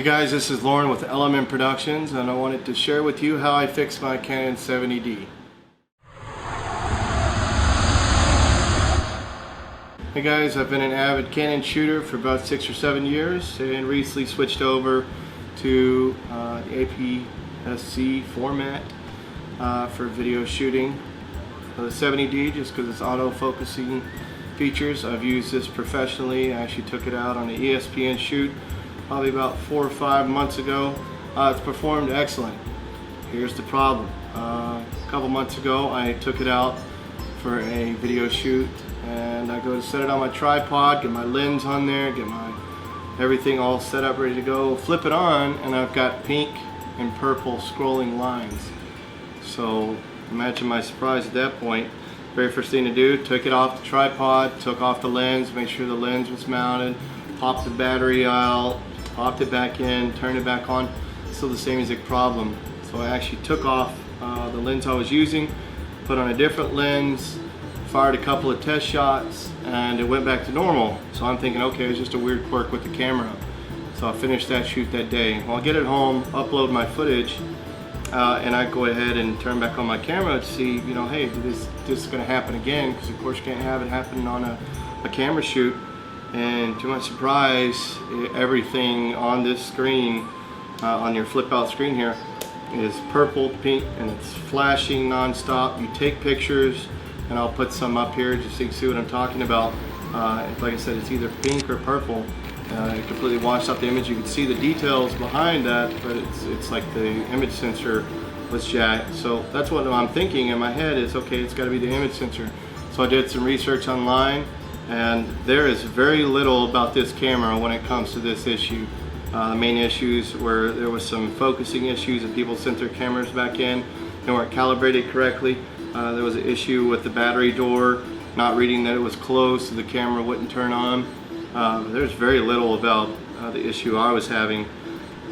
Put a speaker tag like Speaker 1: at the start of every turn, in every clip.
Speaker 1: Hey guys, this is Lauren with Element Productions, and I wanted to share with you how I fixed my Canon 70D. Hey guys, I've been an avid Canon shooter for about 6 or 7 years and recently switched over to the APS-C format for video shooting. The 70D, just because it's auto-focusing features. I've used this professionally. I actually took it out on an ESPN shoot probably about 4 or 5 months ago. It's performed excellent. Here's the problem. A couple months ago I took it out for a video shoot, and I go to set it on my tripod, get my lens on there, get my everything all set up, ready to go, flip it on, and I've got pink and purple scrolling lines. So imagine my surprise at that point. Very first thing to do, took it off the tripod, took off the lens, made sure the lens was mounted, popped the battery out, popped it back in, turned it back on. Still the same exact problem. So I actually took off the lens I was using, put on a different lens, fired a couple of test shots, and it went back to normal. So I'm thinking, okay, it's just a weird quirk with the camera. So I finished that shoot that day. Well, I get it home, upload my footage, and I go ahead and turn back on my camera to see, you know, hey, this is going to happen again, because of course you can't have it happen on a camera shoot. And to my surprise, everything on this screen, on your flip out screen here, is purple, pink, and it's flashing non-stop. You take pictures, and I'll put some up here just so you can see what I'm talking about. Like I said, it's either pink or purple. It completely washed out the image. You can see the details behind that, but it's like the image sensor was jacked. So that's what I'm thinking in my head is, okay, it's got to be the image sensor. So I did some research online, and there is very little about this camera when it comes to this issue. The main issues were there was some focusing issues, and people sent their cameras back in, they weren't calibrated correctly. There was an issue with the battery door not reading that it was closed, so the camera wouldn't turn on. There's very little about the issue I was having.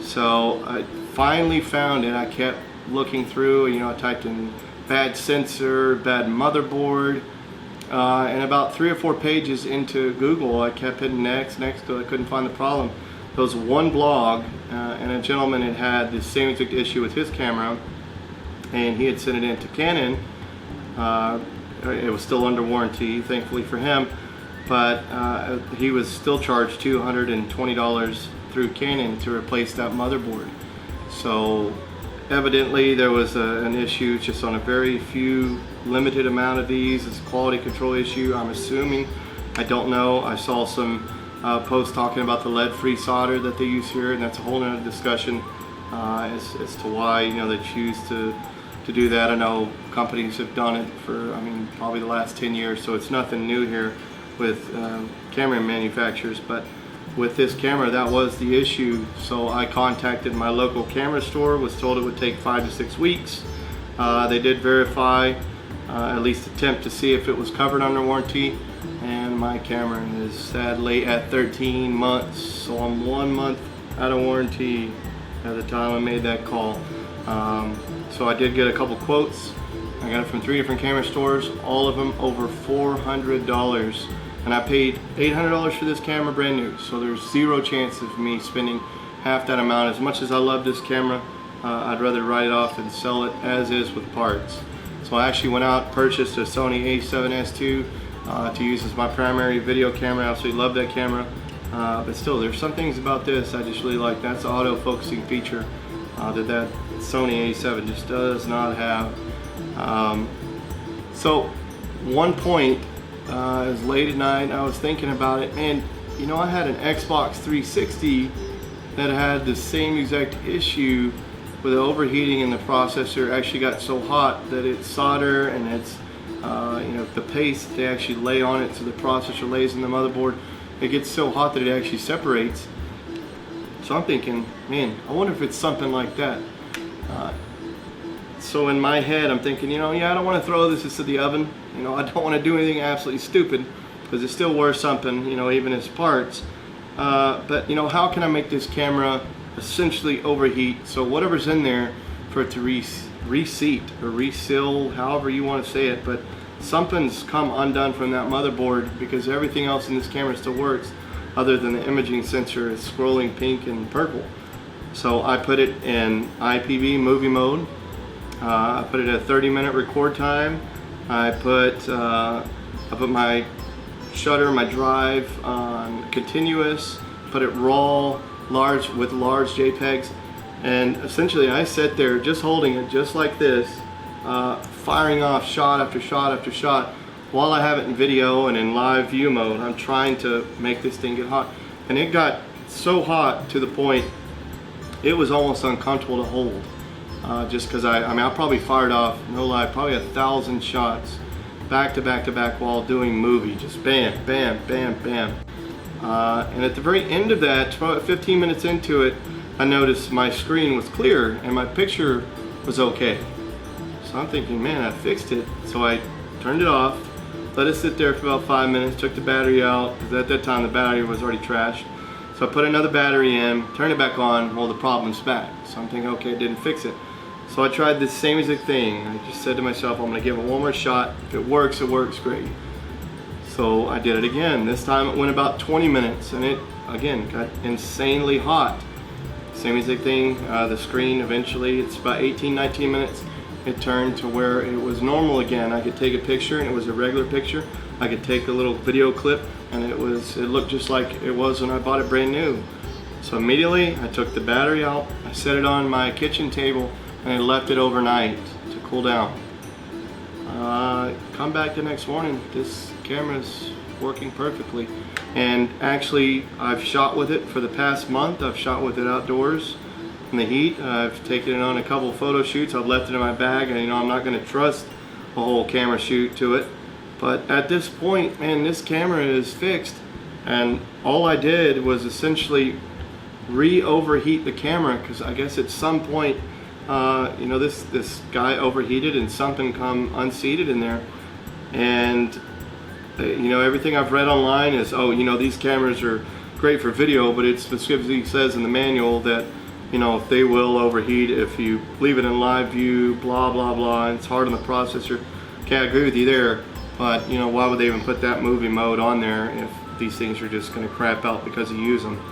Speaker 1: So I finally found it. I kept looking through, you know, I typed in bad sensor, bad motherboard, and about 3 or 4 pages into Google I kept hitting next till I couldn't find the problem. There was one blog, and a gentleman had the same exact issue with his camera, and he had sent it in to Canon. It was still under warranty, thankfully for him, but he was still charged $220 through Canon to replace that motherboard. So evidently there was an issue just on a very few limited amount of these. It's a quality control issue, I'm assuming. I don't know. I saw some posts talking about the lead-free solder that they use here, and that's a whole nother discussion as to why, you know, they choose to do that. I know companies have done it for, I mean, probably the last 10 years, so it's nothing new here with camera manufacturers. But with this camera, that was the issue. So I contacted my local camera store, was told it would take 5 to 6 weeks. They did verify, at least attempt to see if it was covered under warranty, and my camera is sadly at 13 months, so I'm 1 month out of warranty at the time I made that call. So I did get a couple quotes. I got it from 3 different camera stores, all of them over $400, and I paid $800 for this camera brand new. So there's zero chance of me spending half that amount. As much as I love this camera, I'd rather write it off and sell it as is with parts. So I actually went out and purchased a Sony a7S II to use as my primary video camera. I absolutely love that camera, but still there's some things about this I just really like. That's the auto focusing feature that Sony a7 just does not have. So one point, as late at night I was thinking about it, and you know, I had an Xbox 360 that had the same exact issue with the overheating, and the processor actually got so hot that it's solder and it's you know, the paste they actually lay on it, so the processor lays in the motherboard, it gets so hot that it actually separates. So I'm thinking, man, I wonder if it's something like that. So in my head I'm thinking, you know, yeah, I don't want to throw this into the oven, you know, I don't want to do anything absolutely stupid, because it's still worth something, you know, even as parts. But you know, how can I make this camera essentially overheat, so whatever's in there for it to reseat or reseal, however you want to say it, but something's come undone from that motherboard, because everything else in this camera still works other than the imaging sensor is scrolling pink and purple. So I put it in IPV movie mode. I put it at 30-minute record time. I put my shutter, my drive on continuous, put it raw, large with large JPEGs, and essentially I sat there just holding it just like this, firing off shot after shot after shot while I have it in video and in live view mode. I'm trying to make this thing get hot, and it got so hot to the point it was almost uncomfortable to hold. Just because I probably fired off, no lie, probably 1,000 shots back to back to back while doing movie, just bam, bam, bam, bam. And at the very end of that, about 15 minutes into it, I noticed my screen was clear and my picture was okay. So I'm thinking, man, I fixed it. So I turned it off, let it sit there for about 5 minutes, took the battery out, because at that time the battery was already trashed. So I put another battery in, turned it back on, well, the problem's back. So I'm thinking, okay, it didn't fix it. So I tried the same exact thing. I just said to myself, I'm gonna give it one more shot. If it works great. So I did it again. This time it went about 20 minutes and it, again, got insanely hot. Same exact thing, the screen eventually, it's about 18, 19 minutes. It turned to where it was normal again. I could take a picture and it was a regular picture. I could take a little video clip and it looked just like it was when I bought it brand new. So immediately I took the battery out, I set it on my kitchen table, and I left it overnight to cool down. Come back the next morning, this camera's working perfectly. And actually, I've shot with it for the past month. I've shot with it outdoors in the heat. I've taken it on a couple of photo shoots. I've left it in my bag, and I'm not going to trust a whole camera shoot to it. But at this point, man, this camera is fixed, and all I did was essentially re-overheat the camera, because I guess at some point, you know, this guy overheated and something come unseated in there, and you know, everything I've read online is, oh, you know, these cameras are great for video, but it specifically says in the manual that, you know, if they will overheat if you leave it in live view, blah blah blah, and it's hard on the processor. Okay, I agree with you there, but you know, why would they even put that movie mode on there if these things are just going to crap out because you use them?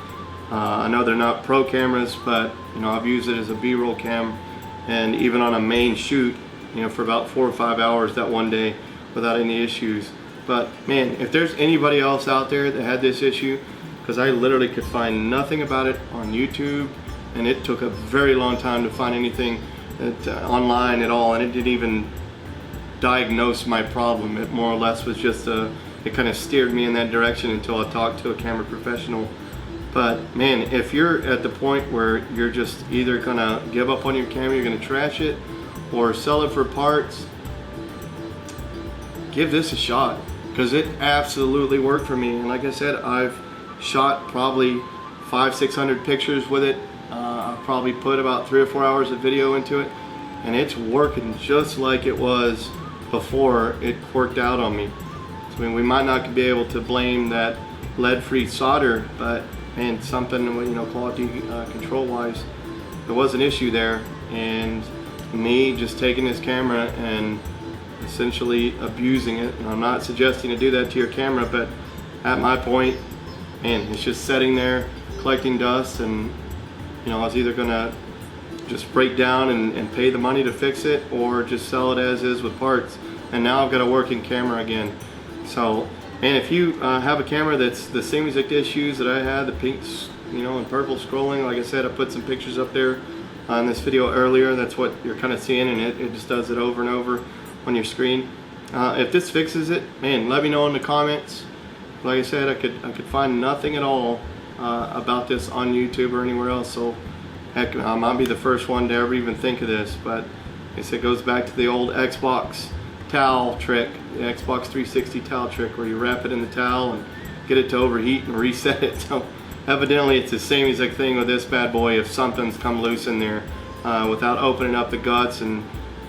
Speaker 1: I know they're not pro cameras, but you know, I've used it as a B-roll cam, and even on a main shoot, you know, for about 4 or 5 hours that one day without any issues. But man, if there's anybody else out there that had this issue, because I literally could find nothing about it on YouTube, and it took a very long time to find anything online at all, and it didn't even diagnose my problem. It more or less was just it kind of steered me in that direction until I talked to a camera professional. But man, if you're at the point where you're just either gonna give up on your camera, you're gonna trash it, or sell it for parts, give this a shot, because it absolutely worked for me. And like I said, I've shot probably 500-600 pictures with it. I've probably put about 3 or 4 hours of video into it, and it's working just like it was before it worked out on me. So, I mean, we might not be able to blame that lead-free solder, but man, something, you know, quality control wise, there was an issue there. And me just taking this camera and essentially abusing it, and I'm not suggesting to do that to your camera, but at my point, man, it's just sitting there collecting dust, and you know, I was either gonna just break down and pay the money to fix it, or just sell it as is with parts. And now I've got a working camera again. So, and if you have a camera that's the same exact issues that I had, the pink, you know, and purple scrolling, like I said, I put some pictures up there on this video earlier. That's what you're kind of seeing, and it just does it over and over on your screen. If this fixes it, man, let me know in the comments. Like I said, I could find nothing at all about this on YouTube or anywhere else. So heck, I might be the first one to ever even think of this. But I guess it goes back to the old Xbox towel trick, the Xbox 360 towel trick, where you wrap it in the towel and get it to overheat and reset it. So evidently it's the same exact thing with this bad boy. If something's come loose in there without opening up the guts and,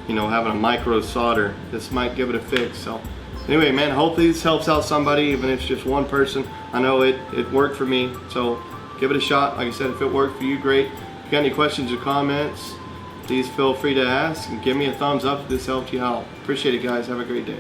Speaker 1: you know, having a micro solder, this might give it a fix. So anyway, man, hopefully this helps out somebody, even if it's just one person. I know it worked for me, so give it a shot. Like I said, if it worked for you, great. If you got any questions or comments, please feel free to ask, and give me a thumbs up if this helped you out. Appreciate it, guys. Have a great day.